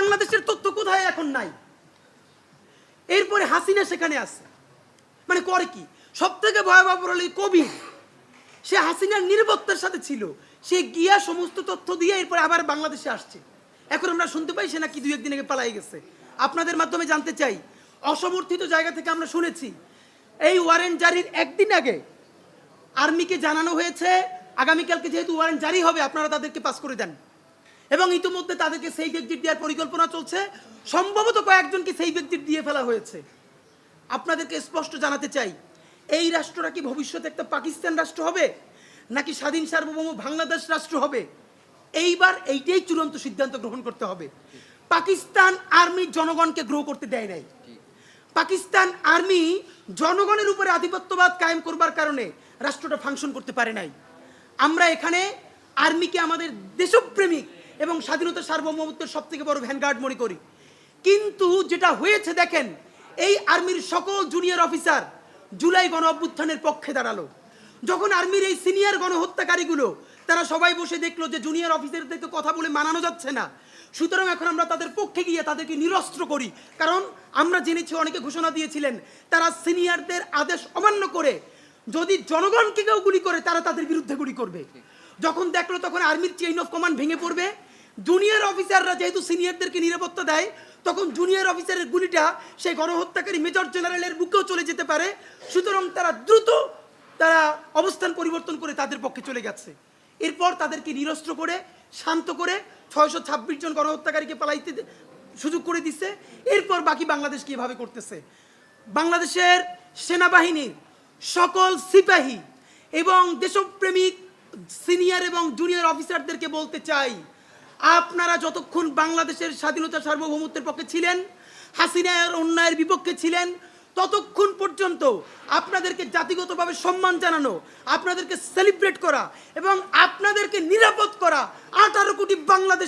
বাংলাদেশের তথ্য কোথায় এখন নাই। এরপরে হাসিনা সেখানে আছে, মানে করে কি? সব থেকে ভয়াবহ হলো কোভিড। সে হাসিনার নিরাপত্তার সাথে ছিল, সে গিয়া সমস্ত তথ্য দিয়ে এরপরে আবার বাংলাদেশে আসছে। এখন আমরা শুনতে পাই সে নাকি 2-1 দিন আগে পালাই গেছে। আপনাদের মাধ্যমে জানতে চাই, অসমর্থিত জায়গা থেকে আমরা শুনেছি এই ওয়ারেন্ট জারির একদিন আগে আর্মিকে জানানো হয়েছে আগামীকালকে যেহেতু ওয়ারেন্ট জারি হবে আপনারা তাদেরকে পাস করে দেন, এবং ইতিমধ্যে তাদেরকে সেই এক্সিট দেওয়ার পরিকল্পনা চলছে। সম্ভবত কয়েকজনকে সেই এক্সিট দিয়ে ফেলা হয়েছে। আপনাদেরকে স্পষ্ট জানাতে চাই, এই রাষ্ট্রটা কি ভবিষ্যতে একটা পাকিস্তান রাষ্ট্র হবে নাকি স্বাধীন সার্বভৌম বাংলাদেশ রাষ্ট্র হবে? এইবার এইটাই চূড়ান্ত সিদ্ধান্ত গ্রহণ করতে হবে। পাকিস্তান আর্মি জনগণকে গ্রো করতে দেয় নাই। পাকিস্তান আর্মি জনগণের উপরে আধিপত্যবাদ কায়েম করবার কারণে রাষ্ট্রটা ফাংশন করতে পারে নাই। আমরা এখানে আর্মিকে আমাদের দেশপ্রেমিক এবং স্বাধীনতা সার্বভৌমত্বের সব থেকে বড় ভ্যানগার্ড মনে করি। কিন্তু যেটা হয়েছে দেখেন, এই আর্মির সকল জুনিয়র অফিসার জুলাই গণ অভ্যুত্থানের পক্ষে দাঁড়ালো। যখন আর্মির এই সিনিয়র গণহত্যাকারীগুলো তারা সবাই বসে দেখলো যে জুনিয়র অফিসারদেরকে কথা বলে মানানো যাচ্ছে না, সুতরাং এখন আমরা তাদের পক্ষে গিয়ে তাদেরকে নিরস্ত্র করি। কারণ আমরা জেনেছি অনেকে ঘোষণা দিয়েছিলেন তারা সিনিয়রদের আদেশ অমান্য করে যদি জনগণকে কেউ গুলি করে তারা তাদের বিরুদ্ধে গুলি করবে। যখন দেখলো তখন আর্মির চেইন অফ কমান্ড ভেঙে পড়বে। জুনিয়র অফিসাররা যেহেতু সিনিয়রদেরকে নিরাপত্তা দেয়, তখন জুনিয়র অফিসারের গুলিটা সেই গণহত্যাকারী মেজর জেনারেলের বুকেও চলে যেতে পারে। সুতরাং তারা দ্রুত অবস্থান পরিবর্তন করে তাদের পক্ষে চলে গেছে। এরপর তাদেরকে নিরস্ত্র করে শান্ত করে 626 জন গণহত্যাকারীকে পালাইতে সুযোগ করে দিচ্ছে। এরপর বাকি বাংলাদেশ কিভাবে করতেছে, বাংলাদেশের সেনাবাহিনীর সকল সিপাহী এবং দেশপ্রেমিক সিনিয়র এবং জুনিয়র অফিসারদেরকে বলতে চাই, আপনারা যতক্ষণ বাংলাদেশের স্বাধীনতা সার্বভৌমত্বের পক্ষে ছিলেন, হাসিনার অন্যায়ের বিপক্ষে ছিলেন, ততক্ষণ পর্যন্ত আপনাদেরকে জাতিগতভাবে সম্মান জানানো, আপনাদেরকে সেলিব্রেট করা এবং আপনাদেরকে নিরাপদ করা 18 কোটি বাংলাদেশ